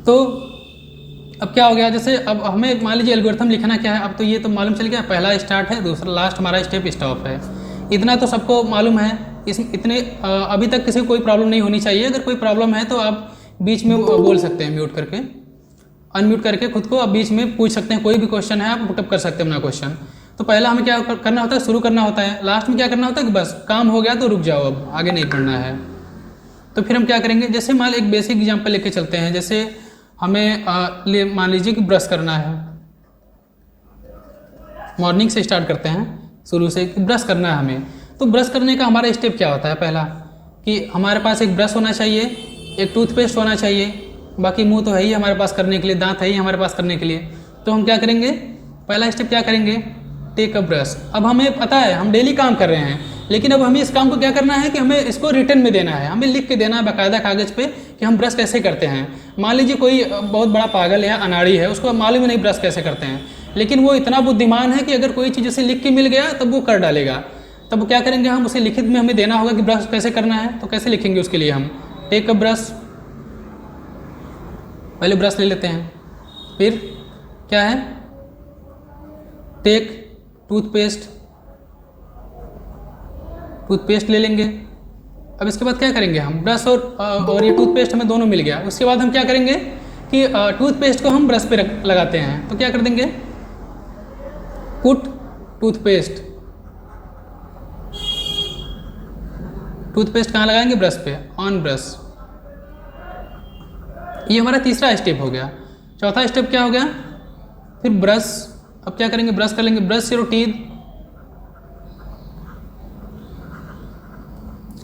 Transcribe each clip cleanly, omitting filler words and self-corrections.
तो अब क्या हो गया, जैसे अब हमें मान लीजिए एल्गोरिथम लिखना क्या है, अब तो ये तो मालूम चल गया, पहला स्टार्ट है, दूसरा लास्ट हमारा स्टेप स्टॉप है, इतना तो सबको मालूम है। इतने अभी तक किसी को कोई प्रॉब्लम नहीं होनी चाहिए। अगर कोई प्रॉब्लम है तो आप बीच में बोल सकते हैं, म्यूट करके अनम्यूट करके खुद को आप बीच में पूछ सकते हैं, कोई भी क्वेश्चन है आप पुटअप कर सकते हैं अपना क्वेश्चन। तो पहला हमें क्या करना होता है, शुरू करना होता है। लास्ट में क्या करना होता है कि बस काम हो गया तो रुक जाओ, अब आगे नहीं पढ़ना है। तो फिर हम क्या करेंगे, जैसे मान एक बेसिक एग्जाम्पल लेके चलते हैं। जैसे हमें मान लीजिए कि ब्रश करना है, मॉर्निंग से स्टार्ट करते हैं, शुरू से ब्रश करना है हमें। तो ब्रश करने का हमारा स्टेप क्या होता है, पहला कि हमारे पास एक ब्रश होना चाहिए, एक टूथपेस्ट होना चाहिए, बाकी मुंह तो है ही हमारे पास करने के लिए, दांत है ही हमारे पास करने के लिए। तो हम क्या करेंगे, पहला स्टेप क्या करेंगे, टेक अ ब्रश। अब हमें पता है हम डेली काम कर रहे हैं, लेकिन अब हमें इस काम को क्या करना है कि हमें इसको रिटर्न में देना है, हमें लिख के देना है बाकायदा कागज़ पे कि हम ब्रश कैसे करते हैं। मान लीजिए कोई बहुत बड़ा पागल है, अनाड़ी है, उसको मालूम ही नहीं ब्रश कैसे करते हैं, लेकिन वो इतना बुद्धिमान है कि अगर कोई चीज़ उसे लिख के मिल गया तब वो कर डालेगा। तब क्या करेंगे, हम उसे लिखित में हमें देना होगा कि ब्रश कैसे करना है। तो कैसे लिखेंगे उसके लिए, हम टेक अ ब्रश, पहले ब्रश ले लेते हैं, फिर क्या है टेक टूथपेस्ट, टूथपेस्ट ले लेंगे। अब इसके बाद क्या करेंगे, हम ब्रश और ये टूथपेस्ट हमें दोनों मिल गया। उसके बाद हम क्या करेंगे कि टूथपेस्ट को हम ब्रश पे लगाते हैं। तो क्या कर देंगे, पुट टूथपेस्ट, टूथपेस्ट कहाँ लगाएंगे, ब्रश पे, ऑन ब्रश। ये हमारा तीसरा स्टेप हो गया। चौथा स्टेप क्या हो गया, फिर ब्रश। अब क्या करेंगे, ब्रश कर लेंगे, ब्रश योर टीथ,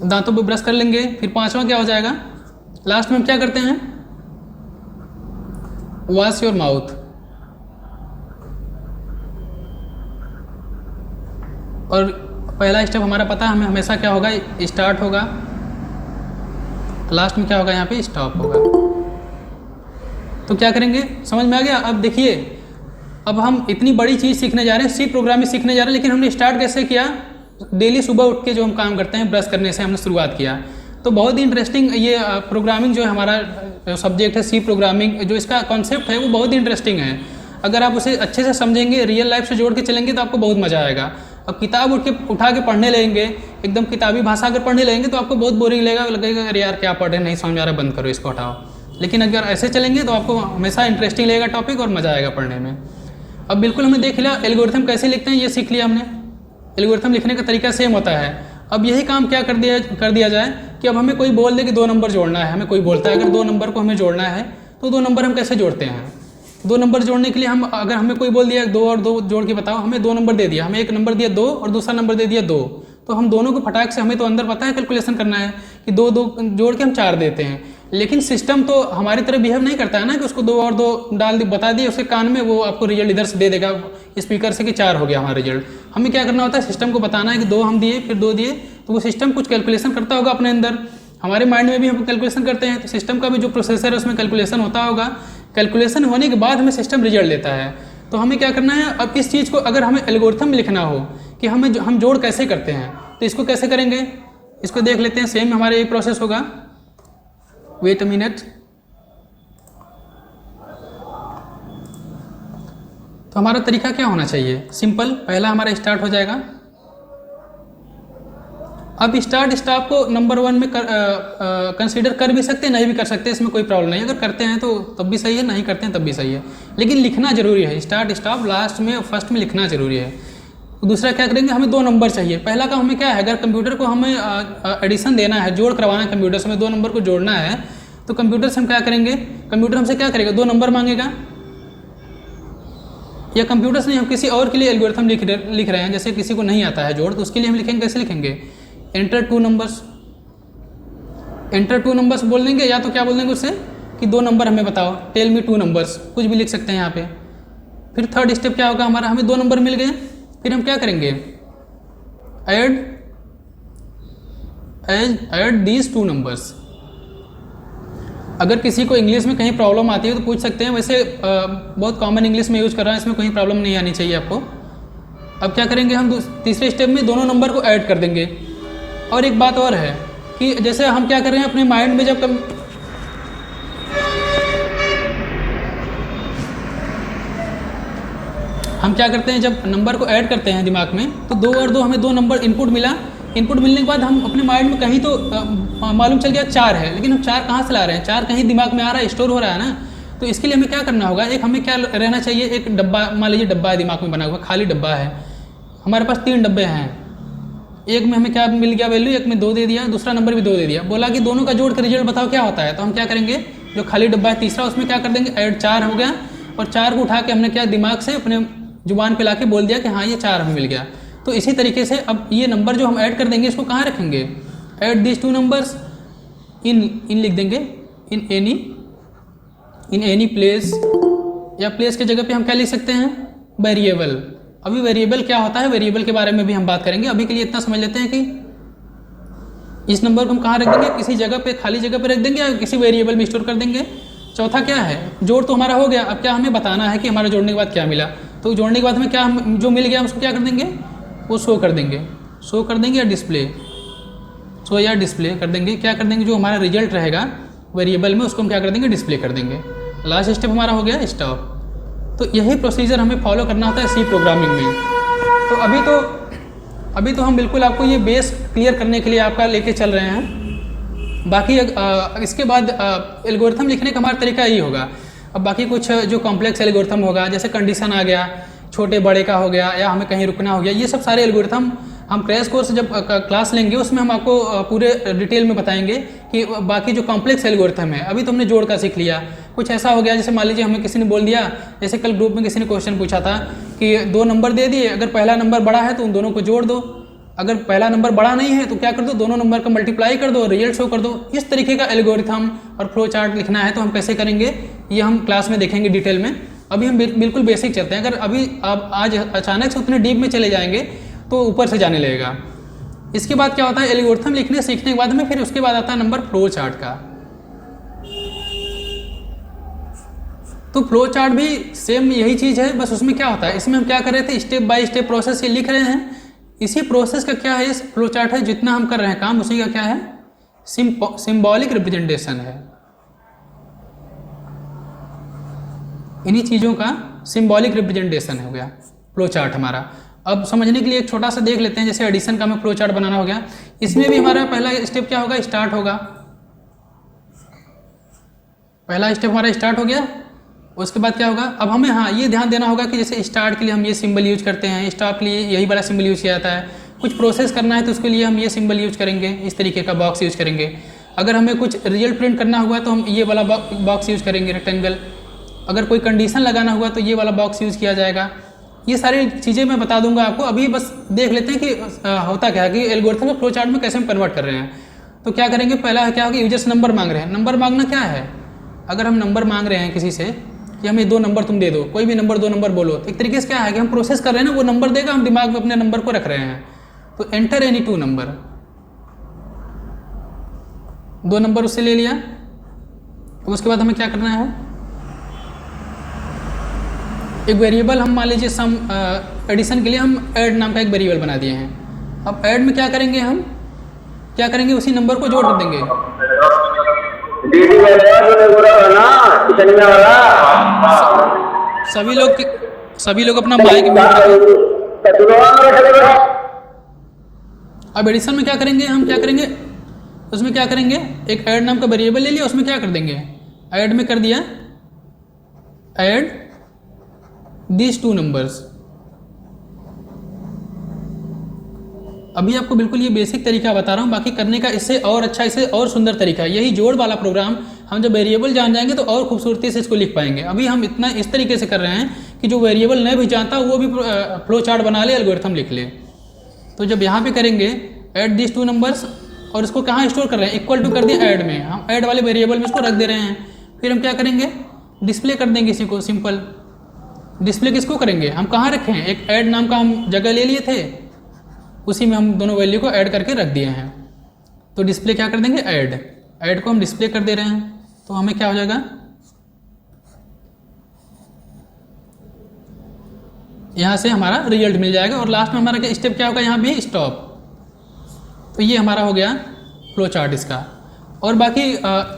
दांतों पे ब्रश कर लेंगे। फिर पांचवा क्या हो जाएगा, लास्ट में हम क्या करते हैं, वॉश योर माउथ। और पहला स्टेप हमारा पता है हमें हमेशा क्या होगा, स्टार्ट होगा, लास्ट में क्या होगा, यहाँ पे स्टॉप होगा। तो क्या करेंगे, समझ में आ गया। अब देखिए, अब हम इतनी बड़ी चीज़ सीखने जा रहे हैं, सी प्रोग्रामिंग सीखने जा रहे हैं, लेकिन हमने स्टार्ट कैसे किया, डेली सुबह उठ के जो हम काम करते हैं ब्रश करने से हमने शुरुआत किया। तो बहुत ही इंटरेस्टिंग ये प्रोग्रामिंग जो है हमारा सब्जेक्ट है, सी प्रोग्रामिंग, जो इसका कॉन्सेप्ट है वो बहुत ही इंटरेस्टिंग है। अगर आप उसे अच्छे से समझेंगे, रियल लाइफ से जोड़ के चलेंगे तो आपको बहुत मज़ा आएगा। अब किताब उठा के पढ़ने लगेंगे, एकदम किताबी भाषा अगर पढ़ने लगेंगे तो आपको बहुत बोरिंग लगेगा अरे यार क्या पढ़ रहे, नहीं समझ आ रहा, बंद करो, इसको हटाओ। लेकिन अगर ऐसे चलेंगे तो आपको हमेशा इंटरेस्टिंग लगेगा टॉपिक और मज़ा आएगा पढ़ने में। अब बिल्कुल हमने देख लिया एल्गोरिथम कैसे लिखते हैं, ये सीख लिया हमने। एल्गोरिथम लिखने का तरीका सेम होता है। अब यही काम क्या कर दिया जाए कि अब हमें कोई बोल दे कि 2 नंबर जोड़ना है, हमें कोई बोलता है अगर 2 नंबर को हमें जोड़ना है तो 2 नंबर हम कैसे जोड़ते हैं। 2 नंबर जोड़ने के लिए हम अगर हमें कोई बोल दिया 2 और 2 जोड़ के बताओ, हमें 2 नंबर दे दिया, हमें एक नंबर दिया 2 और दूसरा नंबर दे दिया 2, तो हम दोनों को फटाक से, हमें तो अंदर पता है कैलकुलेशन करना है कि 2 जोड़ के हम 4 देते हैं। लेकिन सिस्टम तो हमारी तरह बिहेव नहीं करता है ना कि उसको 2 और 2 बता दिए उसके कान में, वो आपको रिजल्ट इधर से दे देगा स्पीकर से कि 4 हो गया हमारा रिजल्ट। हमें क्या करना होता है, सिस्टम को बताना है कि 2 हम दिए फिर 2 दिए, तो वो सिस्टम कुछ कैलकुलेशन करता होगा अपने अंदर। हमारे माइंड में भी हम कैलकुलेशन करते हैं, तो सिस्टम का भी जो प्रोसेसर है उसमें कैलकुलेशन होता होगा। कैलकुलेशन होने के बाद हमें सिस्टम रिजल्ट देता है। तो हमें क्या करना है, अब इस चीज़ को अगर हमें एल्गोरिथम में लिखना हो कि हम जोड़ कैसे करते हैं, तो इसको कैसे करेंगे, इसको देख लेते हैं। सेम हमारा यही प्रोसेस होगा। Wait a minute. तो हमारा तरीका क्या होना चाहिए, सिंपल। पहला हमारा स्टार्ट हो जाएगा। अब स्टार्ट स्टॉप को नंबर 1 में कंसीडर कर भी सकते हैं, नहीं भी कर सकते, इसमें कोई प्रॉब्लम नहीं। अगर करते हैं तो तब भी सही है, नहीं करते हैं तब भी सही है, लेकिन लिखना जरूरी है। स्टार्ट स्टॉप लास्ट में और फर्स्ट में लिखना जरूरी है। दूसरा क्या करेंगे, हमें 2 नंबर चाहिए। पहला का हमें क्या है, अगर कंप्यूटर को हमें एडिशन देना है, जोड़ करवाना है कंप्यूटर से, हमें 2 नंबर को जोड़ना है, तो कंप्यूटर से हम क्या करेंगे, कंप्यूटर हमसे क्या करेगा, 2 नंबर मांगेगा। या कंप्यूटर से नहीं, हम किसी और के लिए एल्गोरिथम लिख रहे हैं, जैसे किसी को नहीं आता है जोड़, तो उसके लिए हम लिखेंगे, कैसे लिखेंगे, एंटर 2 नंबर्स। एंटर 2 नंबर्स बोल देंगे, या तो क्या बोल देंगे उससे कि 2 नंबर हमें बताओ, टेल मी 2 नंबर्स, कुछ भी लिख सकते हैं यहाँ पे। फिर थर्ड स्टेप क्या होगा हमारा, हमें 2 नंबर मिल गए, फिर हम क्या करेंगे, ऐड दीज 2 नंबर्स। अगर किसी को इंग्लिश में कहीं प्रॉब्लम आती है तो पूछ सकते हैं, वैसे बहुत कॉमन इंग्लिश में यूज़ कर रहा है, इसमें कोई प्रॉब्लम नहीं आनी चाहिए आपको। अब क्या करेंगे, हम तीसरे स्टेप में दोनों नंबर को ऐड कर देंगे। और एक बात और है कि जैसे हम क्या कर रहे हैं अपने माइंड में, जब हम क्या करते हैं, जब नंबर को ऐड करते हैं दिमाग में, तो 2 और 2 हमें 2 नंबर इनपुट मिला। इनपुट मिलने के बाद हम अपने माइंड में कहीं तो मालूम चल गया 4 है, लेकिन हम 4 कहाँ से ला रहे हैं, 4 कहीं दिमाग में आ रहा है, स्टोर हो रहा है ना। तो इसके लिए हमें क्या करना होगा, एक हमें क्या रहना चाहिए, एक डब्बा, मान लीजिए डब्बा है दिमाग में बना हुआ, खाली डब्बा है, हमारे पास 3 डब्बे हैं, एक में हमें क्या मिल गया वैल्यू, एक में 2 दे दिया, दूसरा नंबर भी 2 दे दिया, बोला कि दोनों का जोड़ कर रिजल्ट बताओ क्या होता है। तो हम क्या करेंगे, जो खाली डब्बा है तीसरा, उसमें क्या कर देंगे, ऐड 4 हो गया, और 4 को उठा के हमने क्या दिमाग से अपने जुबान पे लाके बोल दिया कि हाँ ये 4 हमें मिल गया। तो इसी तरीके से अब ये नंबर जो हम ऐड कर देंगे इसको कहाँ रखेंगे, ऐड दिस 2 नंबर्स इन लिख देंगे, इन एनी प्लेस, या प्लेस की जगह पे हम क्या लिख सकते हैं, वेरिएबल। अभी वेरिएबल क्या होता है, वेरिएबल के बारे में भी हम बात करेंगे। अभी के लिए इतना समझ लेते हैं कि इस नंबर को हम कहाँ रख देंगे, किसी जगह पे, खाली जगह पे रख देंगे या किसी वेरिएबल में स्टोर कर देंगे। चौथा क्या है, जोड़ तो हमारा हो गया, अब क्या हमें बताना है कि हमारा जोड़ने के बाद क्या मिला। तो जोड़ने के बाद हमें क्या जो मिल गया उसको क्या कर देंगे, वो शो कर देंगे, या डिस्प्ले, शो या डिस्प्ले कर देंगे। क्या कर देंगे, जो हमारा रिजल्ट रहेगा वेरिएबल में उसको हम क्या कर देंगे, डिस्प्ले कर देंगे। लास्ट स्टेप हमारा हो गया स्टॉप। तो यही प्रोसीजर हमें फॉलो करना होता है सी प्रोग्रामिंग में। तो अभी तो हम बिल्कुल आपको ये बेस क्लियर करने के लिए आपका लेके चल रहे हैं। बाकी इसके बाद एल्गोरिथम लिखने का हमारा तरीका यही होगा। अब बाकी कुछ जो कॉम्प्लेक्स एल्गोरिथम होगा, जैसे कंडीशन आ गया, छोटे बड़े का हो गया, या हमें कहीं रुकना हो गया, ये सब सारे एल्गोरिथम हम क्रैश कोर्स जब क्लास लेंगे उसमें हम आपको पूरे डिटेल में बताएंगे कि बाकी जो कॉम्प्लेक्स एल्गोरिथम है। अभी तो हमने जोड़ का सीख लिया। कुछ ऐसा हो गया, जैसे मान लीजिए हमें किसी ने बोल दिया, जैसे कल ग्रुप में किसी ने क्वेश्चन पूछा था कि 2 नंबर दे दिए, अगर पहला नंबर बड़ा है तो उन दोनों को जोड़ दो, अगर पहला नंबर बड़ा नहीं है तो क्या कर दो, दोनों नंबर का मल्टीप्लाई कर दो, रिजल्ट शो कर दो। इस तरीके का एल्गोरिथम और फ्लो चार्ट लिखना है तो हम कैसे करेंगे, ये हम क्लास में देखेंगे डिटेल में। अभी हम बिल्कुल बेसिक चलते हैं। अगर अभी आप आज अचानक से उतने डीप में चले जाएंगे तो ऊपर से जाने लगेगा। इसके बाद क्या होता है, एल्गोरिथम लिखने सीखने के बाद में फिर उसके बाद आता है नंबर फ्लो चार्ट का। तो फ्लो चार्ट भी सेम यही चीज़ है, बस उसमें क्या होता है, इसमें हम क्या कर रहे थे, स्टेप बाय स्टेप प्रोसेस ये लिख रहे हैं। इसी प्रोसेस का क्या है, इस फ्लो चार्ट है, जितना हम कर रहे हैं काम उसी का क्या है, सिंबॉलिक रिप्रेजेंटेशन है। इन्हीं चीज़ों का सिंबॉलिक रिप्रेजेंटेशन हो गया फ्लो चार्ट हमारा। अब समझने के लिए एक छोटा सा देख लेते हैं, जैसे एडिशन का हमें फ्लो चार्ट बनाना हो गया। इसमें भी हमारा पहला स्टेप क्या होगा, स्टार्ट होगा। पहला स्टेप हमारा स्टार्ट हो गया। उसके बाद क्या होगा, अब हमें हाँ ये ध्यान देना होगा कि जैसे स्टार्ट के लिए हम ये सिंबल यूज करते हैं, स्टॉप के लिए यही वाला सिंबल यूज किया जाता है। कुछ प्रोसेस करना है तो उसके लिए हम ये सिंबल यूज करेंगे, इस तरीके का बॉक्स यूज करेंगे। अगर हमें कुछ रिजल्ट प्रिंट करना हुआ तो हम ये वाला बॉक्स यूज करेंगे, रेक्टेंगल। अगर कोई कंडीशन लगाना हुआ तो ये वाला बॉक्स यूज किया जाएगा। ये सारी चीज़ें मैं बता दूंगा आपको। अभी बस देख लेते हैं कि होता क्या है कि एल्गोरिथम को फ्लो चार्ट में कैसे हम कन्वर्ट कर रहे हैं। तो क्या करेंगे, पहला क्या होगा, यूजर्स नंबर मांग रहे हैं। नंबर मांगना क्या है, अगर हम नंबर मांग रहे हैं किसी से कि हमें 2 नंबर तुम दे दो, कोई भी नंबर 2 नंबर बोलो, तो एक तरीके से क्या है कि हम प्रोसेस कर रहे हैं ना, वो नंबर देगा, हम दिमाग में अपने नंबर को रख रहे हैं। तो एंटर एनी 2 नंबर, 2 नंबर उससे ले लिया। उसके बाद हमें क्या करना है, एक वेरिएबल हम मान लीजिए सम एडिशन के लिए हम ऐड नाम का एक वेरिएबल बना दिए हैं। अब ऐड में क्या करेंगे, हम क्या करेंगे, उसी नंबर को जोड़ कर देंगे। सभी लोग अपना माइक म्यूट रखें। अब एडिशन में क्या करेंगे, हम क्या करेंगे, उसमें क्या करेंगे, एक ऐड नाम का वेरिएबल ले लिया, उसमें क्या कर देंगे, ऐड में कर दिया ऐड these 2 numbers। अभी आपको बिल्कुल ये बेसिक तरीका बता रहा हूँ, बाकी करने का इससे और अच्छा, इससे और सुंदर तरीका है। यही जोड़ वाला प्रोग्राम हम जब वेरिएबल जान जाएंगे तो और खूबसूरती से इसको लिख पाएंगे। अभी हम इतना इस तरीके से कर रहे हैं कि जो वेरिएबल नहीं भी जानता वो भी फ्लो चार्ट बना ले, एल्गोरिथम लिख ले। तो जब यहाँ पे करेंगे ऐड दिस 2 नंबर्स, और इसको कहाँ स्टोर कर रहे हैं, इक्वल टू कर दिया ऐड में, हम ऐड वाले वेरिएबल में इसको रख दे रहे हैं। फिर हम क्या करेंगे, डिस्प्ले कर देंगे इसी को, सिंपल। डिस्प्ले किसको करेंगे, हम कहाँ रखे हैं, एक ऐड नाम का हम जगह ले लिए थे, उसी में हम दोनों वैल्यू को ऐड करके रख दिए हैं। तो डिस्प्ले क्या कर देंगे, ऐड को हम डिस्प्ले कर दे रहे हैं। तो हमें क्या हो जाएगा, यहाँ से हमारा रिजल्ट मिल जाएगा। और लास्ट में हमारा क्या स्टेप क्या होगा, यहाँ भी स्टॉप। तो ये हमारा हो गया फ्लो चार्ट इसका। और बाकी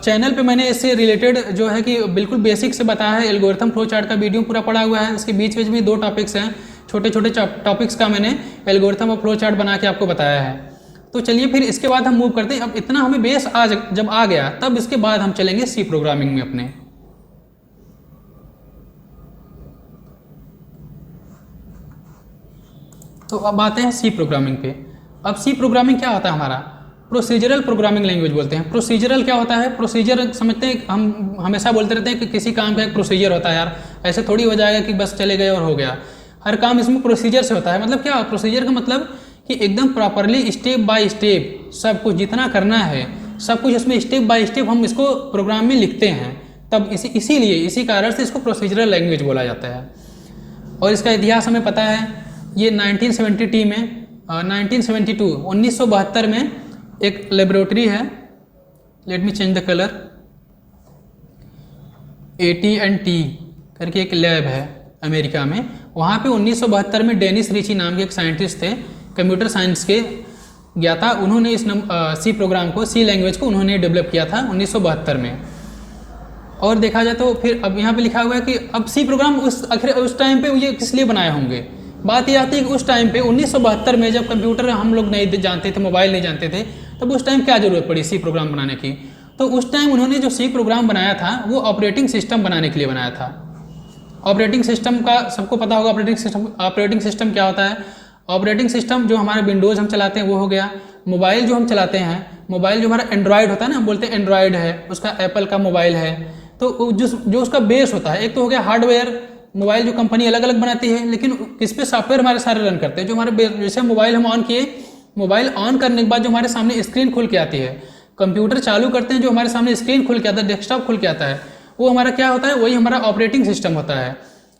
चैनल पे मैंने इससे रिलेटेड जो है कि बिल्कुल बेसिक से बताया है, एल्गोरिथम फ्लो चार्ट का वीडियो पूरा पड़ा हुआ है। इसके बीच बीच में 2 टॉपिक्स हैं, छोटे छोटे टॉपिक्स का मैंने एल्गोरिथम और फ्लो चार्ट बना के आपको बताया है। तो चलिए फिर इसके बाद हम मूव करते हैं। अब इतना हमें बेस जब आ गया, तब इसके बाद हम चलेंगे सी प्रोग्रामिंग में अपने। तो अब आते हैं सी प्रोग्रामिंग पे। अब सी प्रोग्रामिंग क्या होता है हमारा? प्रोसीजरल प्रोग्रामिंग लैंग्वेज बोलते हैं। प्रोसीजरल क्या होता है? प्रोसीजर समझते हैं, हम हमेशा बोलते रहते हैं कि किसी काम का एक प्रोसीजर होता है। यार ऐसे थोड़ी हो जाएगा कि बस चले गए और हो गया। हर काम इसमें प्रोसीजर से होता है। मतलब क्या प्रोसीजर का मतलब कि एकदम प्रॉपरली स्टेप बाय स्टेप सब कुछ जितना करना है, सब कुछ इसमें स्टेप बाय स्टेप हम इसको प्रोग्राम में लिखते हैं। तब इसीलिए इसी कारण से इसको प्रोसीजरल लैंग्वेज बोला जाता है। और इसका इतिहास हमें पता है, ये 1972 में 1972 में एक लेबोरेटरी है, let me change the colour, AT&T करके एक लैब है अमेरिका में। वहाँ पे 1972 में डेनिस रिची नाम के एक साइंटिस्ट थे, कंप्यूटर साइंस के ज्ञाता। उन्होंने इस सी प्रोग्राम को, सी लैंग्वेज को उन्होंने डेवलप किया था 1972 में। और देखा जाए तो फिर अब यहाँ पे लिखा हुआ है कि अब सी प्रोग्राम उस टाइम पे ये किस लिए बनाए होंगे। बात ये आती है कि उस टाइम पे 1972 में जब कंप्यूटर हम लोग नहीं जानते थे, मोबाइल नहीं जानते थे, तब उस टाइम क्या ज़रूरत पड़ी सी प्रोग्राम बनाने की। तो उस टाइम उन्होंने जो सी प्रोग्राम बनाया था वो ऑपरेटिंग सिस्टम बनाने के लिए बनाया था। ऑपरेटिंग सिस्टम का सबको पता होगा, ऑपरेटिंग सिस्टम क्या होता है। ऑपरेटिंग सिस्टम जो हमारे विंडोज़ हम चलाते हैं वो हो गया। मोबाइल जो हम चलाते हैं, मोबाइल जो हमारा एंड्रॉयड होता है ना, हम बोलते हैं एंड्रॉयड है, उसका एप्पल का मोबाइल है। तो जो उसका बेस होता है, एक तो हो गया हार्डवेयर, मोबाइल जो कंपनी अलग अलग बनाती है, लेकिन किस पे सॉफ्टवेयर हमारे सारे रन करते हैं। जो हमारे जैसे मोबाइल हम ऑन किए, मोबाइल ऑन करने के बाद जो हमारे सामने स्क्रीन खुल के आती है, कंप्यूटर चालू करते हैं जो हमारे सामने स्क्रीन खुल के आता है, डेस्कटॉप खुल के आता है, वो हमारा क्या होता है, वही हमारा ऑपरेटिंग सिस्टम होता है।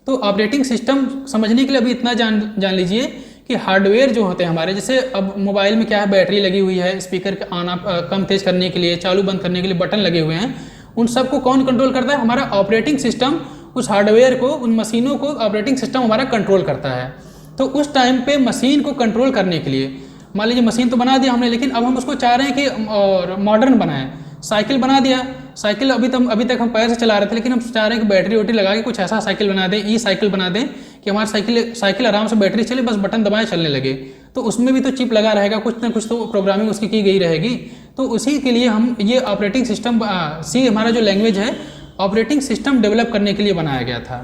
तो ऑपरेटिंग सिस्टम समझने के लिए अभी इतना जान लीजिए कि हार्डवेयर जो होते हैं हमारे, जैसे अब मोबाइल में क्या है, बैटरी लगी हुई है, स्पीकर ऑन ऑफ कम तेज करने के लिए, चालू बंद करने के लिए बटन लगे हुए हैं। उन सबको कौन कंट्रोल करता है? हमारा ऑपरेटिंग सिस्टम। उस हार्डवेयर को, उन मशीनों को ऑपरेटिंग सिस्टम हमारा कंट्रोल करता है। तो उस टाइम पे मशीन को कंट्रोल करने के लिए, मान लीजिए मशीन तो बना दिया हमने, लेकिन अब हम उसको चाह रहे हैं कि मॉडर्न बनाएं। साइकिल बना दिया, साइकिल अभी तक हम पैर से चला रहे थे, लेकिन हम चाह रहे हैं कि बैटरी वोटरी लगा के कुछ ऐसा साइकिल बना दें, ई साइकिल बना दें कि हमारी साइकिल आराम से बैटरी चले, बस बटन दबाएं चलने लगे। तो उसमें भी तो चिप लगा रहेगा, कुछ ना कुछ तो प्रोग्रामिंग उसकी की गई रहेगी। तो उसी के लिए हम ये ऑपरेटिंग सिस्टम, सी हमारा जो लैंग्वेज है, ऑपरेटिंग सिस्टम डेवलप करने के लिए बनाया गया था।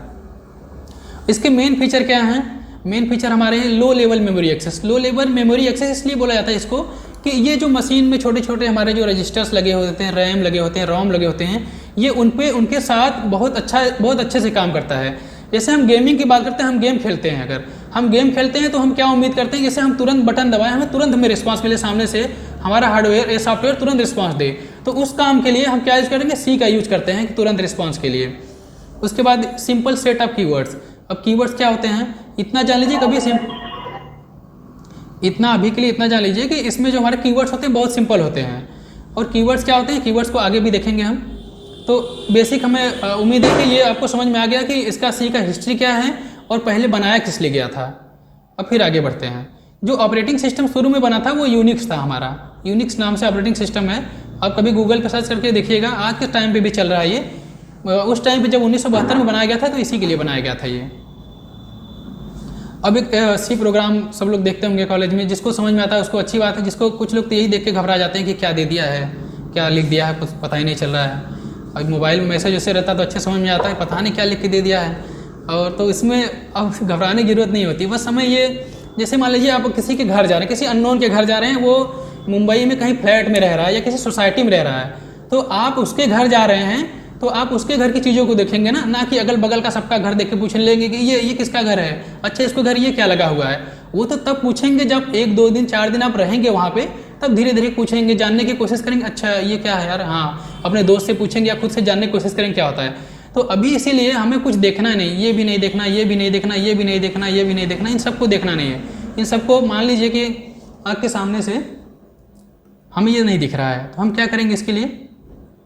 इसके मेन फीचर क्या हैं? मेन फीचर हमारे हैं low level memory access. Low level memory access इसलिए बोला जाता है इसको कि ये जो मशीन में छोटे छोटे हमारे जो रजिस्टर्स लगे होते हैं, रैम लगे होते हैं, रोम लगे होते हैं, ये उनके साथ बहुत अच्छे से काम करता है। जैसे हम गेमिंग की बात करते हैं, हम गेम खेलते हैं, अगर हम गेम खेलते हैं तो हम क्या उम्मीद करते हैं, जैसे हम तुरंत बटन दबाएं, हमें तुरंत हमें रिस्पांस मिले सामने से, हमारा हार्डवेयर सॉफ्टवेयर तुरंत रिस्पांस दे। तो उस काम के लिए हम क्या यूज़ करेंगे? सी का यूज करते हैं कि तुरंत रिस्पांस के लिए। उसके बाद सिंपल सेट ऑफ कीवर्ड्स। अब कीवर्ड्स क्या होते हैं, इतना जान लीजिए, इतना अभी के लिए इतना जान लीजिए कि इसमें जो हमारे कीवर्ड्स होते हैं बहुत सिंपल होते हैं। और कीवर्ड्स क्या होते हैं, कीवर्ड्स को आगे भी देखेंगे हम। तो बेसिक हमें उम्मीद है कि ये आपको समझ में आ गया कि इसका सी का हिस्ट्री क्या है और पहले बनाया किस लिए गया था। अब फिर आगे बढ़ते हैं। जो ऑपरेटिंग सिस्टम शुरू में बना था वो यूनिक्स था हमारा, यूनिक्स नाम से ऑपरेटिंग सिस्टम है। आप कभी गूगल पर सर्च करके देखिएगा, आज के टाइम पे भी चल रहा है ये। उस टाइम पे जब 1972 में बनाया गया था तो इसी के लिए बनाया गया था ये। अब एक सी प्रोग्राम सब लोग देखते होंगे कॉलेज में, जिसको समझ में आता है उसको अच्छी बात है, जिसको कुछ लोग तो यही देख के घबरा जाते हैं कि क्या दे दिया है, क्या लिख दिया है, कुछ पता ही नहीं चल रहा है। अब मोबाइल में मैसेज वैसे रहता है तो अच्छे समझ में आता है, पता नहीं क्या लिख के दे दिया है। और तो इसमें अब घबराने की जरूरत नहीं होती। बस हमें ये, जैसे मान लीजिए आप किसी के घर जा रहे हैं, किसी अननोन के घर जा रहे हैं, वो मुंबई में कहीं फ्लैट में रह रहा है या किसी सोसाइटी में रह रहा है, तो आप उसके घर जा रहे हैं तो आप उसके घर की चीज़ों को देखेंगे ना कि अगल बगल का सबका घर देख के पूछ लेंगे कि ये किसका घर है, अच्छा इसको घर ये क्या लगा हुआ है। वो तो तब पूछेंगे जब 1 2 दिन 4 दिन आप रहेंगे वहाँ पे, तब धीरे धीरे पूछेंगे, जानने की कोशिश करेंगे, अच्छा ये क्या है यार, हाँ अपने दोस्त से पूछेंगे या खुद से जानने की कोशिश करेंगे क्या होता है। तो अभी इसीलिए हमें कुछ देखना नहीं, ये भी नहीं देखना, ये भी नहीं देखना, ये भी नहीं देखना, ये भी नहीं देखना, इन सबको देखना नहीं है। इन सबको मान लीजिए कि आँख के सामने से हमें ये नहीं दिख रहा है, तो हम क्या करेंगे इसके लिए?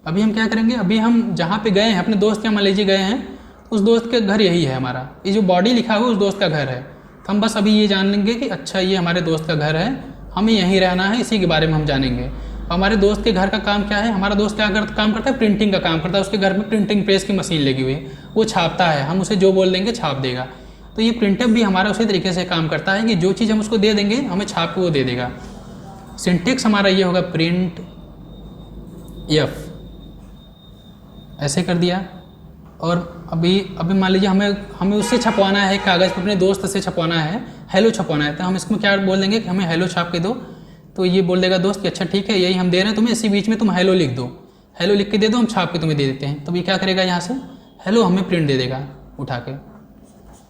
अभी हम क्या करेंगे, अभी हम जहाँ पे गए हैं, अपने दोस्त के मान लीजिए गए हैं, तो उस दोस्त के घर यही है हमारा, ये जो बॉडी लिखा हुआ है उस दोस्त का घर है। तो हम बस अभी ये जान लेंगे कि अच्छा ये हमारे दोस्त का घर है, हमें यहीं रहना है, इसी के बारे में हम जानेंगे। हमारे दोस्त के घर का काम क्या है, हमारा दोस्त क्या काम करता है, प्रिंटिंग का काम करता है। उसके घर में प्रिंटिंग प्रेस की मशीन लगी हुई है, वो छापता है, हम उसे जो बोल देंगे छाप देगा। तो ये प्रिंटअप भी हमारा उसी तरीके से काम करता है कि जो चीज़ हम उसको दे देंगे हमें छाप के वो दे देगा। सिंटेक्स हमारा ये होगा प्रिंट एफ, ऐसे कर दिया। और अभी मान लीजिए हमें उससे छपवाना है कागज़ पर, अपने दोस्त से छपवाना है, हेलो छपवाना है, तो हम इसमें क्या बोल देंगे कि हमें हेलो छाप के दो। तो ये बोल देगा दोस्त कि अच्छा ठीक है, यही हम दे रहे हैं तुम्हें, इसी बीच में तुम हेलो लिख दो, हेलो लिख के दे दो, हम छाप के तुम्हें दे देते हैं। तो ये क्या करेगा, यहाँ से हेलो हमें प्रिंट दे देगा उठा के।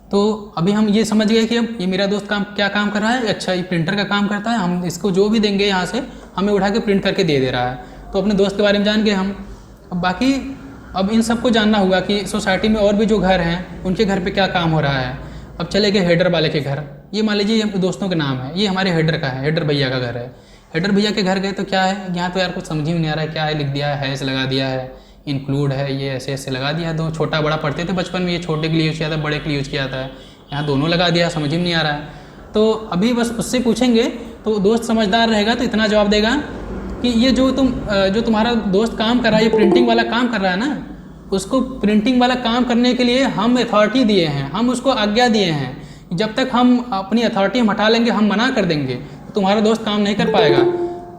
तो अभी हम ये समझ गए कि अब ये मेरा दोस्त क्या काम कर रहा है, अच्छा ये प्रिंटर का काम करता है, हम इसको जो भी देंगे यहाँ से हमें उठा के प्रिंट करके दे रहा है। तो अपने दोस्त के बारे में जान गए हम। अब बाकी अब इन सबको जानना होगा कि सोसाइटी में और भी जो घर हैं उनके घर पे क्या काम हो रहा है। अब चले गए हेडर वाले के घर, ये मान लीजिए ये दोस्तों के नाम है, ये हमारे हेडर का है, हेडर भैया का घर है। हेडर भैया के घर गए तो क्या है, यहाँ तो यार कुछ समझ ही नहीं आ रहा है, क्या है लिख दिया है, हैश लगा दिया है, इंक्लूड है, ये ऐसे ऐसे लगा दिया है। दो छोटा बड़ा पढ़ते थे बचपन में, ये छोटे के लिए यूज़ किया था, बड़े के लिए यूज़ किया था, यहाँ दोनों लगा दिया, समझ ही नहीं आ रहा है। तो अभी बस उससे पूछेंगे तो दोस्त समझदार रहेगा तो इतना जवाब देगा कि ये जो तुम्हारा दोस्त काम कर रहा है, ये प्रिंटिंग वाला काम कर रहा है ना, उसको प्रिंटिंग वाला काम करने के लिए हम अथॉरिटी दिए हैं, हम उसको आज्ञा दिए हैं। जब तक हम अपनी अथॉरिटी हम हटा लेंगे, हम मना कर देंगे, तो तुम्हारा दोस्त काम नहीं कर पाएगा।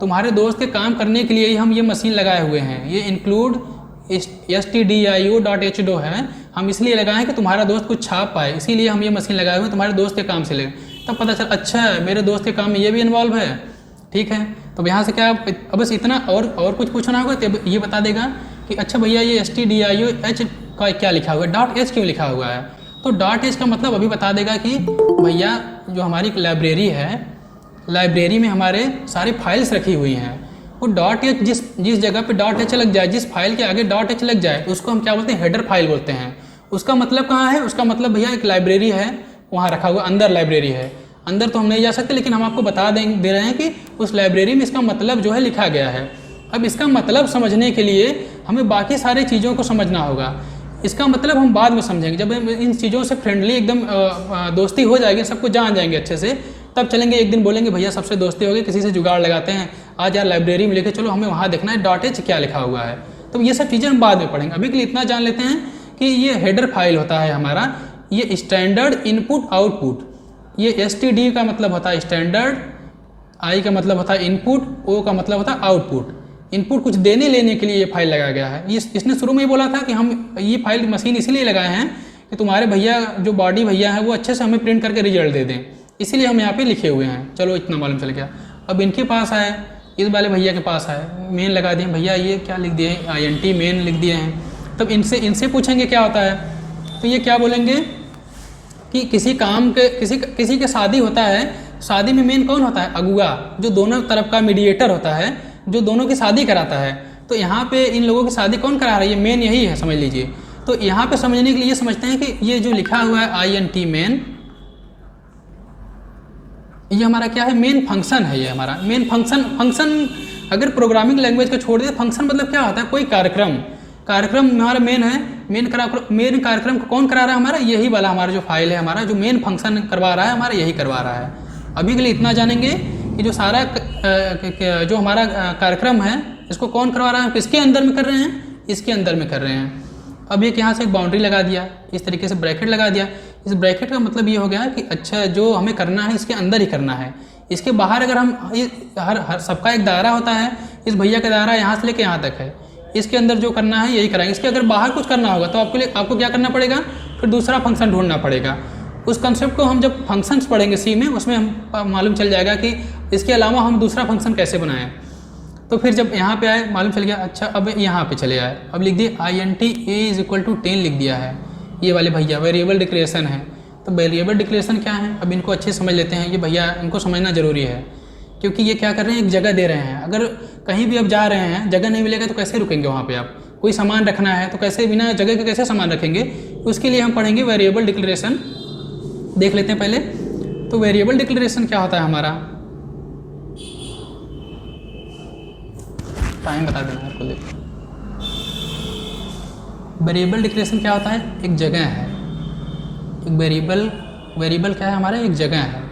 तुम्हारे दोस्त के काम करने के लिए ही हम ये मशीन लगाए हुए हैं। ये इंक्लूड stdio.hdo है, हम इसलिए लगाए हैं कि तुम्हारा दोस्त कुछ छाप पाए, इसीलिए हम ये मशीन लगाए हुए हैं, तुम्हारे दोस्त के काम से ले। तब पता चल अच्छा है मेरे दोस्त के काम में ये भी इन्वॉल्व है, ठीक है। तो यहाँ से क्या अब बस इतना और कुछ पूछना होगा तो ये बता देगा कि अच्छा भैया ये stdio.h का क्या लिखा हुआ है, .h क्यों लिखा हुआ है। तो .h का मतलब अभी बता देगा कि भैया जो हमारी लाइब्रेरी है, लाइब्रेरी में हमारे सारी फाइल्स रखी हुई हैं, वो .h जिस जगह पे .h लग जाए, जिस फाइल के आगे .h लग जाए तो उसको हम क्या बोलते हैं, हेडर फाइल बोलते हैं। उसका मतलब कहाँ है, उसका मतलब भैया एक लाइब्रेरी है वहाँ रखा हुआ, अंदर लाइब्रेरी है, अंदर तो हम नहीं जा सकते, लेकिन हम आपको बता दे रहे हैं कि उस लाइब्रेरी में इसका मतलब जो है लिखा गया है। अब इसका मतलब समझने के लिए हमें बाकी सारी चीज़ों को समझना होगा। इसका मतलब हम बाद में समझेंगे, जब इन चीज़ों से फ्रेंडली एकदम दोस्ती हो जाएगी, सबको जान जाएंगे अच्छे से, तब चलेंगे। एक दिन बोलेंगे भैया सबसे दोस्ती हो गई, किसी से जुगाड़ लगाते हैं, आज यार लाइब्रेरी में लेके चलो, हमें वहाँ देखना है .h क्या लिखा हुआ है। तो ये सब चीज़ें हम बाद में पढ़ेंगे। अभी के लिए इतना जान लेते हैं कि ये हेडर फाइल होता है हमारा, ये स्टैंडर्ड इनपुट आउटपुट, ये std का मतलब होता है स्टैंडर्ड, i का मतलब होता है इनपुट, o का मतलब होता है आउटपुट। इनपुट कुछ देने लेने के लिए ये फाइल लगाया गया है। इसने शुरू में ही बोला था कि हम ये फाइल मशीन इसीलिए लगाए हैं कि तुम्हारे भैया जो बॉडी भैया है वो अच्छे से हमें प्रिंट करके रिजल्ट दे दें, इसीलिए हम यहाँ पे लिखे हुए हैं। चलो इतना मालूम चल गया। अब इनके पास आए, इस वाले भैया के पास आए, मेन लगा दिए, भैया ये क्या लिख दिए हैं, int मेन लिख दिए हैं। तब इनसे पूछेंगे क्या होता है, तो ये क्या बोलेंगे कि किसी के शादी होता है, शादी में मेन कौन होता है, अगुआ, जो दोनों तरफ का मीडिएटर होता है, जो दोनों की शादी कराता है। तो यहाँ पे इन लोगों की शादी कौन करा रहा है, ये मेन यही है, समझ लीजिए। तो यहाँ पे समझने के लिए समझते हैं कि ये जो लिखा हुआ है int मेन, ये हमारा क्या है, मेन फंक्शन है। ये हमारा मेन फंक्शन अगर प्रोग्रामिंग लैंग्वेज को छोड़ दे, फंक्शन मतलब क्या होता है, कोई कार्यक्रम हमारा मेन है। मेन कार्यक्रम को कौन करा रहा है, हमारा यही वाला हमारा जो फाइल है, हमारा जो मेन फंक्शन करवा रहा है, हमारा यही करवा रहा है। अभी के लिए इतना जानेंगे कि जो सारा जो हमारा कार्यक्रम है, इसको कौन करवा रहा है, किसके अंदर में कर रहे हैं, इसके अंदर में कर रहे हैं। अब एक यहाँ से एक बाउंड्री लगा दिया, इस तरीके से ब्रैकेट लगा दिया। इस ब्रैकेट का मतलब ये हो गया कि अच्छा जो हमें करना है इसके अंदर ही करना है, इसके बाहर अगर हम हर सबका एक दायरा होता है, इस भैया का दायरा यहाँ से लेके यहाँ तक है, इसके अंदर जो करना है यही कराएंगे। इसके अगर बाहर कुछ करना होगा तो आपको क्या करना पड़ेगा, फिर दूसरा फंक्शन ढूंढना पड़ेगा। उस कंसेप्ट को हम जब फंक्शंस पढ़ेंगे सी में, उसमें हम मालूम चल जाएगा कि इसके अलावा हम दूसरा फंक्शन कैसे बनाएं। तो फिर जब यहाँ पे आए मालूम चल गया, अच्छा अब यहाँ पे चले आए, अब लिख दिए int a = 10 लिख दिया है, ये वाले भैया वेरिएबल डिक्लेरेशन है। तो वेरिएबल डिक्लेरेशन क्या है, अब इनको अच्छे समझ लेते हैं। ये भैया इनको समझना ज़रूरी है, क्योंकि ये क्या कर रहे हैं, एक जगह दे रहे हैं। अगर कहीं भी आप जा रहे हैं, जगह नहीं मिलेगा तो कैसे रुकेंगे वहाँ पे, आप कोई सामान रखना है तो कैसे, बिना जगह के कैसे सामान रखेंगे। उसके लिए हम पढ़ेंगे वेरिएबल डिक्लेरेशन। देख लेते हैं पहले। तो वेरिएबल डिक्लेरेशन क्या होता है हमारा, टाइम बता देना आपको। देखो वेरिएबल डिक्लेरेशन क्या होता है, एक जगह है, एक वेरिएबल क्या है हमारा, एक जगह है,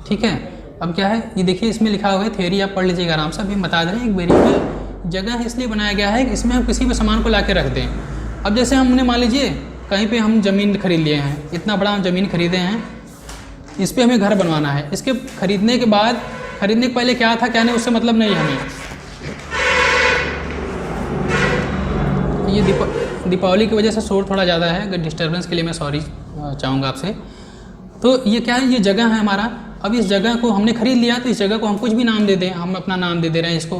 ठीक है। अब क्या है ये देखिए, इसमें लिखा हुआ है थ्योरी, आप पढ़ लीजिएगा आराम से। अभी हम बता दे रहे हैं एक वेरिएबल जगह इसलिए बनाया गया है कि इसमें हम किसी भी सामान को ला के रख दें। अब जैसे हमने मान लीजिए कहीं पे हम ज़मीन खरीद लिए हैं, इतना बड़ा हम ज़मीन खरीदे हैं, इस पर हमें घर बनवाना है। इसके खरीदने के बाद, खरीदने के पहले क्या था क्या नहीं उससे मतलब नहीं हमें। ये दीपावली की वजह से शोर थोड़ा ज़्यादा है, अगर डिस्टर्बेंस के लिए मैं सॉरी चाहूँगा आपसे। तो ये क्या है, ये जगह है हमारा। अब इस जगह को हमने खरीद लिया, तो इस जगह को हम कुछ भी नाम दे दें, हम अपना नाम दे रहे हैं इसको,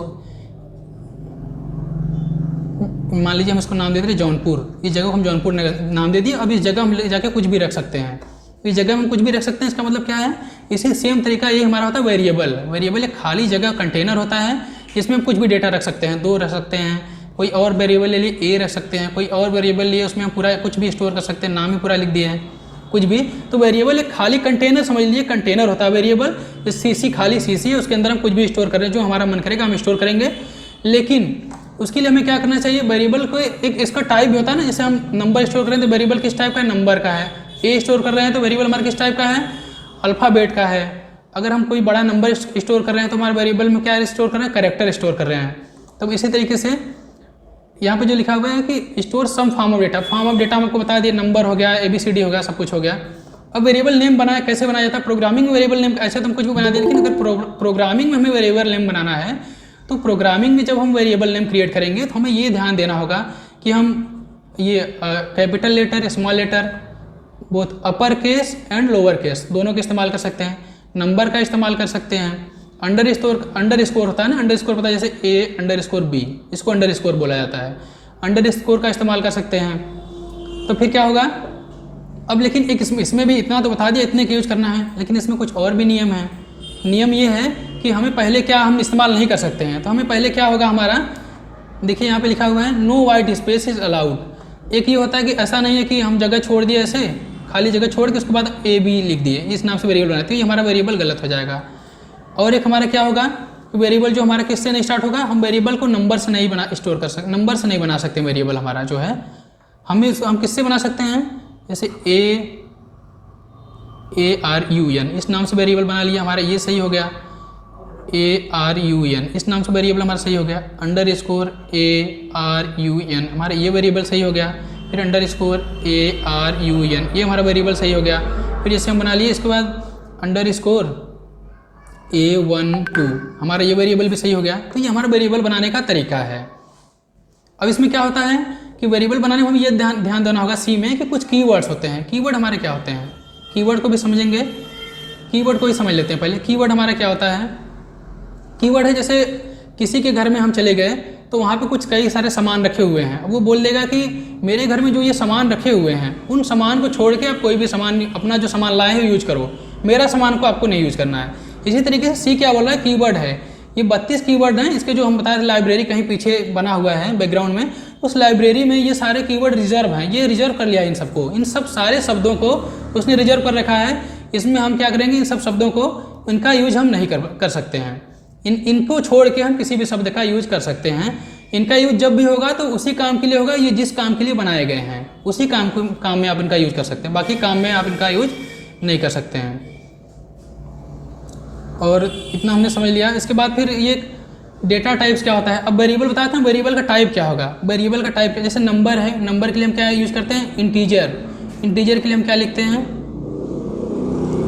मान लीजिए हम इसको नाम दे रहे हैं जौनपुर। इस जगह को हम जौनपुर नाम दे दिए। अब इस जगह हम ले जाके कुछ भी रख सकते हैं, इस जगह में कुछ भी रख सकते हैं। इसका मतलब क्या है, इसी सेम तरीका ये हमारा होता है वेरिएबल। वेरिएबल एक खाली जगह कंटेनर होता है, इसमें हम कुछ भी डेटा रख सकते हैं, 2 रख सकते हैं, कोई और वेरिएबल ले लिए ए रख सकते हैं, कोई और वेरिएबल लिए उसमें हम पूरा कुछ भी स्टोर कर सकते हैं, नाम ही पूरा लिख दिए हैं कुछ भी। तो वेरिएबल एक खाली कंटेनर समझ लीजिए, कंटेनर होता है वेरिएबल। सीसी खाली सीसी है, उसके अंदर हम कुछ भी स्टोर कर रहे हैं, जो हमारा मन करेगा हम स्टोर करेंगे। लेकिन उसके लिए हमें क्या करना चाहिए, वेरिएबल को एक इसका टाइप भी होता है ना, जैसे हम नंबर स्टोर करें तो वेरिएबल किस टाइप का है, नंबर का है। ए स्टोर कर रहे हैं तो वेरिएबल हमारा किस टाइप का है, अल्फ़ाबेट का है। अगर हम कोई बड़ा नंबर स्टोर कर रहे हैं तो हमारे वेरिएबल में क्या स्टोर कर रहे हैं, कैरेक्टर स्टोर कर रहे हैं। तो इसी तरीके से यहाँ पे जो लिखा हुआ है कि store some form of data, form of data हमको बता दिए, नंबर हो गया, ABCD हो गया, सब कुछ हो गया। अब वेरिएबल नेम बनाया, कैसे बनाया जाता है, प्रोग्रामिंग में वेरिएबल नेम ऐसे तो हम कुछ भी बना दें, लेकिन अगर प्रोग्रामिंग में हमें वेरिएबल नेम बनाना है तो प्रोग्रामिंग में जब हम वेरिएबल नेम क्रिएट करेंगे तो हमें ये ध्यान देना होगा कि हम ये capital letter, small letter, both upper case and lower case दोनों का इस्तेमाल कर सकते हैं। नंबर का इस्तेमाल कर सकते हैं। अंडर स्कोर होता है ना, अंडर स्कोर पता है, जैसे A_B, इसको अंडर स्कोर बोला जाता है। अंडर स्कोर का इस्तेमाल कर सकते हैं। तो फिर क्या होगा, अब लेकिन एक इसमें भी इतना तो बता दिया, इतने का यूज करना है, लेकिन इसमें कुछ और भी नियम है। नियम ये है कि हमें पहले क्या हम इस्तेमाल नहीं कर सकते हैं। तो हमें पहले क्या होगा हमारा, देखिए यहाँ पे लिखा हुआ है no white space is allowed. एक ये होता है कि ऐसा नहीं है कि हम जगह छोड़ दिए, ऐसे खाली जगह छोड़ के उसके बाद AB लिख दिए, इस नाम से वेरिएबल बनाते हैं, ये हमारा वेरिएबल गलत हो जाएगा। और एक हमारा क्या होगा, वेरिएबल जो हमारा किससे नहीं स्टार्ट होगा, हम वेरिएबल को नंबर से नहीं स्टोर कर सकते, नंबर से नहीं बना सकते। वेरिएबल हमारा जो है हम किससे बना सकते हैं, जैसे ARUN इस नाम से वेरिएबल बना लिया, हमारा ये सही हो गया। ARUN इस नाम से वेरिएबल हमारा सही हो गया। _ARUN हमारा ये वेरिएबल सही हो गया। फिर _ARUN ये हमारा वेरिएबल सही हो गया। फिर जैसे हम बना लिए, इसके बाद _A12 हमारा ये वेरिएबल भी सही हो गया। तो ये हमारा वेरिएबल बनाने का तरीका है। अब इसमें क्या होता है कि वेरिएबल बनाने में हमें ये ध्यान देना होगा सी में कि कुछ कीवर्ड्स होते हैं। कीवर्ड हमारे क्या होते हैं, कीवर्ड को भी समझेंगे, कीवर्ड को ही समझ लेते हैं पहले। कीवर्ड हमारा क्या होता है, कीवर्ड है जैसे किसी के घर में हम चले गए तो वहाँ पे कुछ कई सारे सामान रखे हुए हैं। वो बोल देगा कि मेरे घर में जो ये सामान रखे हुए हैं उन सामान को छोड़ के आप कोई भी सामान, अपना जो सामान लाए हैं यूज करो, मेरा सामान को आपको नहीं यूज करना है। इसी तरीके से सी क्या बोल रहा है, कीवर्ड है। ये 32 कीवर्ड हैं। इसके जो हम बता रहे लाइब्रेरी कहीं पीछे बना हुआ है बैकग्राउंड में, उस लाइब्रेरी में ये सारे कीवर्ड रिजर्व हैं। ये रिजर्व कर लिया इन सबको, इन सब सारे शब्दों को उसने रिजर्व कर रखा है। इसमें हम क्या करेंगे, इन सब शब्दों को, इनका यूज हम नहीं कर सकते हैं। इनको छोड़ के हम किसी भी शब्द का यूज कर सकते हैं। इनका यूज जब भी होगा तो उसी काम के लिए होगा, ये जिस काम के लिए बनाए गए हैं उसी काम में आप इनका यूज कर सकते हैं, बाकी काम में आप इनका यूज नहीं कर सकते हैं। और इतना हमने समझ लिया। इसके बाद फिर ये डेटा टाइप्स क्या होता है। अब वेरिएबल बताते हैं, वेरिएबल का टाइप क्या होगा। वेरिएबल का टाइप जैसे नंबर है, नंबर के लिए हम क्या यूज करते हैं, इंटीजर। इंटीजर के लिए हम क्या लिखते हैं,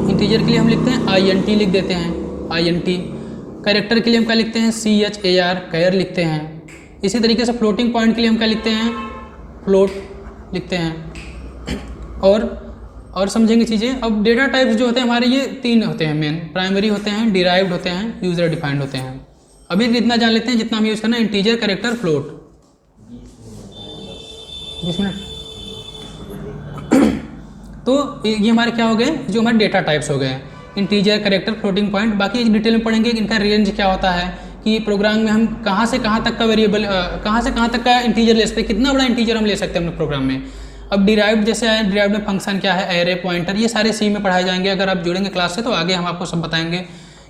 इंटीजर के लिए हम लिखते हैं INT लिख देते हैं, INT। कैरेक्टर के लिए हम क्या लिखते हैं, CHAR, कैर लिखते हैं। इसी तरीके से फ्लोटिंग पॉइंट के लिए हम क्या लिखते हैं, फ्लोट लिखते हैं। और समझेंगे चीज़ें। अब डेटा टाइप्स जो होते हैं हमारे, ये 3 होते हैं मेन, प्राइमरी होते हैं, डिराइव्ड होते हैं, यूजर डिफाइंड होते हैं। अभी इतना जान लेते हैं जितना हम यूज़ करना है, इंटीजर, कैरेक्टर, फ्लोट। 20 मिनट। तो ये हमारे क्या हो गए, जो हमारे डेटा टाइप्स हो गए, इंटीजर, कैरेक्टर, फ्लोटिंग पॉइंट। बाकी डिटेल में पढ़ेंगे कि इनका रेंज क्या होता है, कि प्रोग्राम में हम कहाँ से कहाँ तक का वेरिएबल, कहाँ से कहाँ तक का इंटीजर ले सकते हैं, कितना बड़ा इंटीजर हम ले सकते हैं अपने प्रोग्राम में। अब डिराइव्ड जैसे आए, डिराइव्ड में फंक्शन क्या है, एरे, पॉइंटर, ये सारे सी में पढ़ाए जाएंगे। अगर आप जुड़ेंगे क्लास से तो आगे हम आपको सब बताएंगे।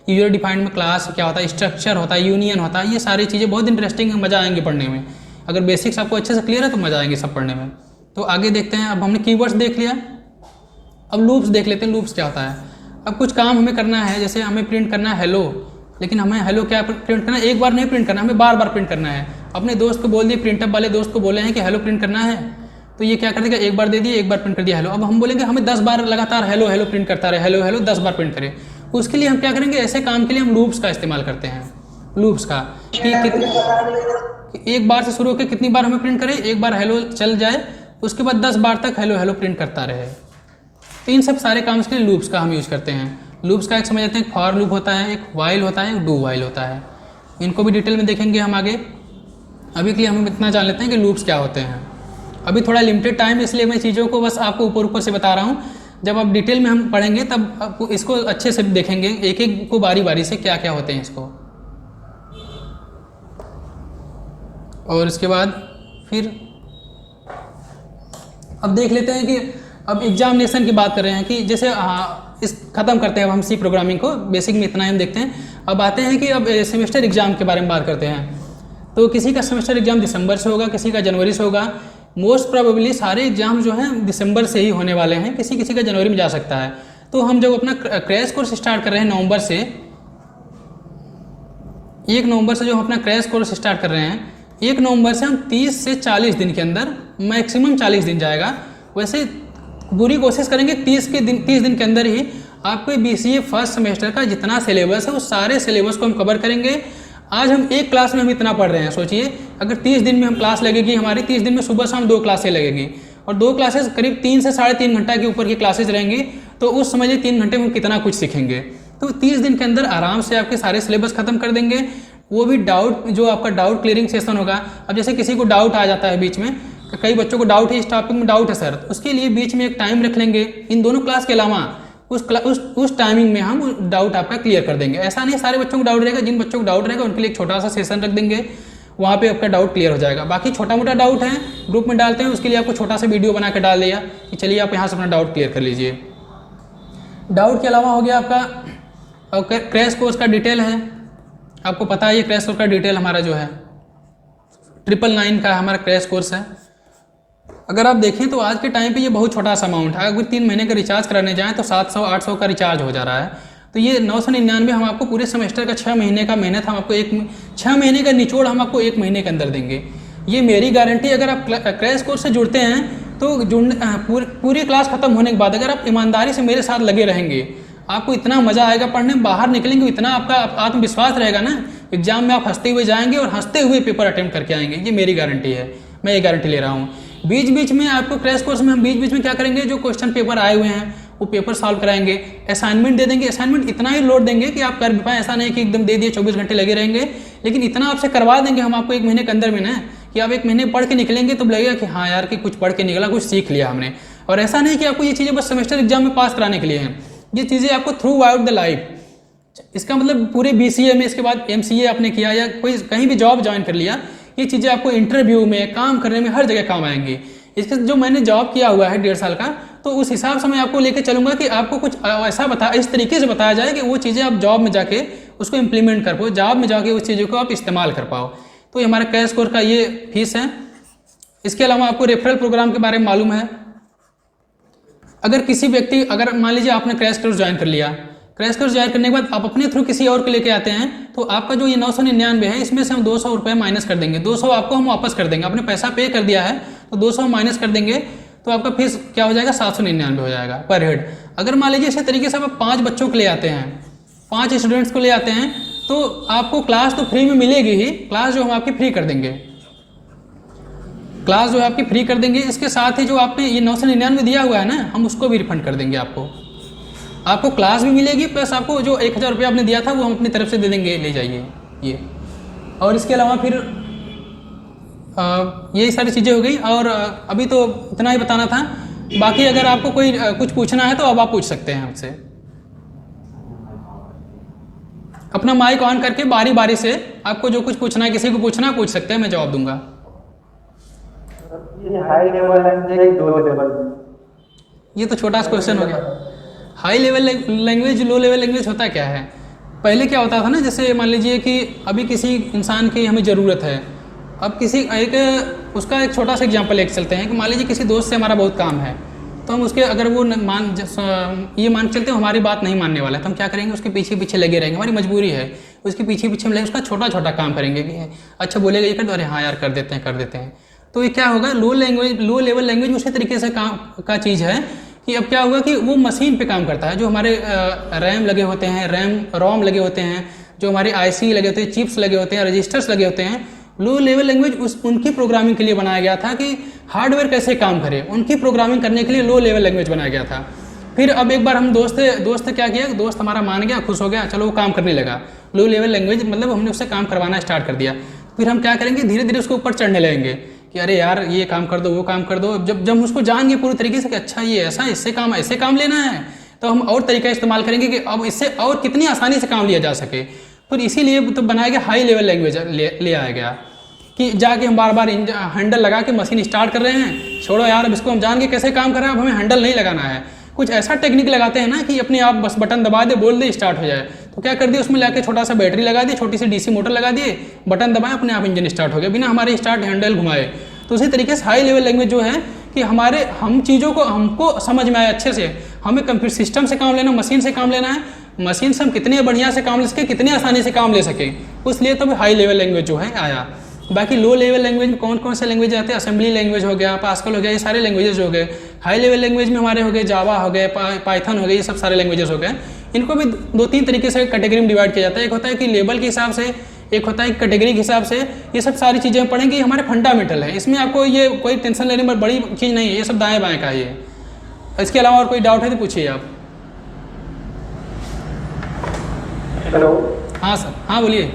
यूजर डिफाइंड में क्लास क्या होता है, स्ट्रक्चर होता है, यूनियन होता है, ये सारी चीज़ें बहुत इंटरेस्टिंग है, मज़ा आएंगे पढ़ने में। अगर बेसिक्स आपको अच्छे से क्लियर है तो मज़ा आएंगे सब पढ़ने में। तो आगे देखते हैं। अब हमने कीवर्ड्स देख लिया, अब लूप्स देख लेते हैं। लूप्स क्या होता है। अब कुछ काम हमें करना है, जैसे हमें प्रिंट करना है हेलो, लेकिन हमें हेलो क्या प्रिंट करना है, एक बार नहीं प्रिंट करना, हमें बार बार प्रिंट करना है। अपने दोस्त को बोल दिए, प्रिंटअप वाले दोस्त को बोले हैं कि हेलो प्रिंट करना है, तो ये क्या कर देगा, एक बार दे दिए, एक बार प्रिंट कर दिया हेलो। अब हम बोलेंगे हमें 10 बार लगातार हेलो हेलो प्रिंट करता रहे, हेलो हेलो 10 बार प्रिंट करें। उसके लिए हम क्या करेंगे, ऐसे काम के लिए हम लूप्स का इस्तेमाल करते हैं। लूप्स का कि एक बार से शुरू होकर कितनी बार हमें प्रिंट करें, एक बार हेलो चल जाए, उसके बाद 10 बार तक हेलो हेलो प्रिंट करता रहे। तो इन सब सारे काम के लिए लूप्स का हम यूज़ करते हैं। लूप्स का एक समझ जाते हैं, फॉर लूप होता है, एक वाइल होता है, एक डू वाइल होता है। इनको भी डिटेल में देखेंगे हम आगे। अभी के लिए हम इतना जान लेते हैं कि लूप्स क्या होते हैं। अभी थोड़ा लिमिटेड टाइम, इसलिए मैं चीज़ों को बस आपको ऊपर ऊपर से बता रहा हूँ। जब आप डिटेल में हम पढ़ेंगे तब आपको इसको अच्छे से देखेंगे, एक एक को बारी बारी से क्या क्या होते हैं इसको। और इसके बाद फिर अब देख लेते हैं कि अब एग्जामिनेशन की बात कर रहे हैं कि जैसे इस ख़त्म करते हैं अब हम सी प्रोग्रामिंग को, बेसिक में इतना ही हम देखते हैं। अब आते हैं कि अब सेमेस्टर एग्ज़ाम के बारे में बात करते हैं। तो किसी का सेमेस्टर एग्ज़ाम दिसंबर से होगा, किसी का जनवरी से होगा। मोस्ट प्रोबेबली सारे एग्जाम जो हैं दिसंबर से ही होने वाले हैं, किसी किसी का जनवरी में जा सकता है। तो हम जब अपना क्रैश कोर्स स्टार्ट कर रहे हैं नवंबर से, 1 नवंबर से जो हम अपना क्रैश कोर्स स्टार्ट कर रहे हैं, 1 नवंबर से हम 30 से 40 दिन के अंदर, मैक्सिमम 40 दिन जाएगा, वैसे पूरी कोशिश करेंगे 30 दिन के अंदर ही आपको BCA फर्स्ट सेमेस्टर का जितना सिलेबस है उस सारे सिलेबस को हम कवर करेंगे। आज हम एक क्लास में हम इतना पढ़ रहे हैं, सोचिए अगर 30 दिन में हम क्लास लगेगी हमारी, 30 दिन में सुबह शाम 2 क्लासें लगेगी, और 2 क्लासेस करीब 3 से 3.5 घंटा के ऊपर की क्लासेज रहेंगी। तो उस समझिए 3 घंटे में हम कितना कुछ सीखेंगे। तो 30 दिन के अंदर आराम से आपके सारे सिलेबस खत्म कर देंगे। वो भी डाउट, जो आपका डाउट क्लियरिंग सेशन होगा। अब जैसे किसी को डाउट आ जाता है बीच में, कई बच्चों को डाउट है, इस टॉपिक में डाउट है सर, तो उसके लिए बीच में एक टाइम रख लेंगे, इन दोनों क्लास के अलावा उस टाइमिंग में हम डाउट आपका क्लियर कर देंगे। ऐसा नहीं सारे बच्चों को डाउट रहेगा, जिन बच्चों को डाउट रहेगा उनके लिए एक छोटा सा सेशन रख देंगे, वहाँ पे आपका डाउट क्लियर हो जाएगा। बाकी छोटा मोटा डाउट है ग्रुप में डालते हैं, उसके लिए आपको छोटा सा वीडियो बना के डाल दिया कि चलिए आप यहाँ से अपना डाउट क्लियर कर लीजिए। डाउट के अलावा हो गया आपका क्रैश कोर्स का डिटेल है, आपको पता है ये क्रैश कोर्स का डिटेल हमारा जो है 999 का हमारा क्रैश कोर्स है। अगर आप देखें तो आज के टाइम पे ये बहुत छोटा सा अमाउंट है। अगर 3 महीने का रिचार्ज कराने जाएँ तो 700-800 का रिचार्ज हो जा रहा है। तो ये 999 हम आपको पूरे सेमेस्टर का 6 महीने का मेहनत हम आपको 6 महीने का निचोड़ हम आपको 1 महीने के अंदर देंगे। ये मेरी गारंटी। अगर आप क्रैश कोर्स से जुड़ते हैं तो पूरी क्लास खत्म होने के बाद अगर आप ईमानदारी से मेरे साथ लगे रहेंगे, आपको इतना मज़ा आएगा पढ़ने में, बाहर निकलेंगे इतना आपका आत्मविश्वास रहेगा ना, एग्जाम में आप हंसते हुए जाएंगे और हंसते हुए पेपर अटेम्प्ट करके आएंगे। ये मेरी गारंटी है, मैं ये गारंटी ले रहा हूँ। बीच बीच में आपको क्रैश कोर्स में हम बीच बीच में क्या करेंगे, जो क्वेश्चन पेपर आए हुए हैं वो पेपर सॉल्व कराएंगे, असाइनमेंट दे देंगे। असाइनमेंट इतना ही लोड देंगे कि आप कर भी पाएँ, ऐसा नहीं कि एकदम दे दिए 24 घंटे लगे रहेंगे, लेकिन इतना आपसे करवा देंगे हम आपको 1 महीने के अंदर में ना, कि आप 1 महीने पढ़ के निकलेंगे तो लगेगा कि हाँ यार कि कुछ पढ़ के निकला, कुछ सीख लिया हमने। और ऐसा नहीं कि आपको ये चीज़ें बस सेमेस्टर एग्जाम में पास कराने के लिए हैं, ये चीज़ें आपको थ्रू आउट द लाइफ। इसका मतलब पूरे BCA में, इसके बाद MCA आपने किया या कोई कहीं भी जॉब ज्वाइन कर लिया, ये चीज़ें आपको इंटरव्यू में, काम करने में, हर जगह काम आएंगी। इसके जो मैंने जॉब किया हुआ है 1.5 साल का, तो उस हिसाब से मैं आपको लेके चलूँगा कि आपको कुछ ऐसा इस तरीके से बताया जाए कि वो चीज़ें आप जॉब में जाके उसको इम्प्लीमेंट कर पाओ, जॉब में जाके उस चीज़ों को आप इस्तेमाल कर पाओ। तो ये हमारा क्रैश कोर्स का ये फीस है। इसके अलावा आपको रेफरल प्रोग्राम के बारे में मालूम है। अगर किसी व्यक्ति, अगर मान लीजिए आपने क्रैश कोर्स ज्वाइन कर लिया, क्रैश कोर्स ज्वाइन करने के बाद आप अपने थ्रू किसी और को लेके आते हैं, तो आपका जो ये 999 है, इसमें से हम 200 रुपये माइनस कर देंगे। 200 आपको हम वापस कर देंगे, आपने पैसा पे कर दिया है तो 200 माइनस कर देंगे, तो आपका फीस क्या हो जाएगा, 799 हो जाएगा पर हेड। अगर मान लीजिए इसी तरीके से आप 5 बच्चों को ले आते हैं, 5 स्टूडेंट्स को ले आते हैं, तो आपको क्लास तो फ्री में मिलेगी ही, क्लास जो हम आपकी फ्री कर देंगे, क्लास जो है आपकी फ्री कर देंगे। इसके साथ ही जो आपने ये 999 दिया हुआ है ना, हम उसको भी रिफंड कर देंगे। आपको क्लास भी मिलेगी, प्लस आपको जो 1000 रुपये आपने दिया था वो हम अपनी तरफ से दे देंगे, ले जाइए ये। और इसके अलावा फिर यही सारी चीज़ें हो गई। और अभी तो इतना ही बताना था, बाकी अगर आपको कोई कुछ पूछना है तो अब आप पूछ सकते हैं हमसे। अपना माइक ऑन करके बारी बारी से आपको जो कुछ पूछना है, किसी को पूछना है पूछ सकते हैं, मैं जवाब दूंगा। High level language, low level, ये तो छोटा सा क्वेश्चन हो गया। High level language, low level language होता क्या है? पहले क्या होता था ना, जैसे मान लीजिए कि अभी किसी इंसान की हमें ज़रूरत है, अब किसी उसका एक छोटा सा एग्जांपल लेके चलते हैं कि मान लीजिए किसी दोस्त से हमारा बहुत काम है, तो हम उसके अगर वो ये मान चलते हैं हमारी बात नहीं मानने वाला है, तो हम क्या करेंगे, उसके पीछे पीछे लगे रहेंगे, हमारी मजबूरी है, उसके पीछे पीछे हम लगे, उसका छोटा छोटा काम करेंगे कि अच्छा बोलेगा ये कर दो, अरे हाँ यार कर देते हैं। तो ये क्या होगा, लो लेवल लैंग्वेज उसी तरीके से काम का चीज़ है कि अब क्या होगा कि वो मशीन पे काम करता है, जो हमारे रैम लगे होते हैं, रोम लगे होते हैं, जो हमारे आईसी लगे होते हैं, चिप्स लगे होते हैं, रजिस्टर्स लगे होते हैं। लो लेवल लैंग्वेज उनकी प्रोग्रामिंग के लिए बनाया गया था कि हार्डवेयर कैसे काम करे, उनकी प्रोग्रामिंग करने के लिए लो लेवल लैंग्वेज बनाया गया था। फिर अब एक बार हम दोस्त क्या किया, दोस्त हमारा मान गया, खुश हो गया, चलो वो काम करने लगा। लो लेवल लैंग्वेज मतलब हमने उससे काम करवाना स्टार्ट कर दिया। फिर हम क्या करेंगे, धीरे धीरे उसके ऊपर चढ़ने लगेंगे कि अरे यार ये काम कर दो, वो काम कर दो। जब उसको जान गए पूरी तरीके से कि अच्छा ये ऐसा ऐसे काम लेना है, तो हम और तरीका इस्तेमाल करेंगे कि अब इससे और कितनी आसानी से काम लिया जा सके। फिर इसीलिए तो बनाया गया हाई लेवल लैंग्वेज ले आया गया कि जाके हम बार बार हैंडल लगा के मशीन स्टार्ट कर रहे हैं, छोड़ो यार अब इसको हम जान के कैसे काम कर रहे हैं, अब हमें हैंडल नहीं लगाना है। कुछ ऐसा टेक्निक लगाते हैं ना कि अपने आप बस बटन दबा दे, बोल दे, स्टार्ट हो जाए। तो क्या कर दिया, उसमें लाके छोटा सा बैटरी लगा दी, छोटी सी डीसी मोटर लगा दिए, बटन दबाए, अपने आप इंजन स्टार्ट हो गया बिना हमारे स्टार्ट हैंडल घुमाए। तो उसी तरीके से हाई लेवल लैंग्वेज जो है कि हम चीज़ों को हमको समझ में आए अच्छे से, हमें कंप्यूटर सिस्टम से काम लेना, मशीन से काम लेना है, मशीन से हम कितने बढ़िया से काम ले सके, कितनी आसानी से काम ले सके, इसलिए तब हाई लेवल लैंग्वेज जो है आया। बाकी लो लेवल लैंग्वेज में कौन कौन से लैंग्वेज आते हैं, असेंबली लैंग्वेज हो गया, पास्कल हो गया, ये सारे लैंग्वेजेस हो गए। हाई लेवल लैंग्वेज में हमारे हो गए जावा हो गए, पाइथन हो गए, ये सब सारे लैंग्वेजेस हो गए। इनको भी 2-3 तरीके से कैटेगरी में डिवाइड किया जाता है। एक होता है कि लेवल के हिसाब से, एक होता है कैटेगरी के हिसाब से। ये सब सारी चीज़ें पढ़ेंगे, हमारे फंडामेंटल है, इसमें आपको ये कोई टेंशन लेने में बड़ी चीज़ नहीं है, ये सब दाएँ बाएँ का ही है। इसके अलावा और कोई डाउट है तो पूछिए आप। हेलो। हाँ सर, हाँ बोलिए।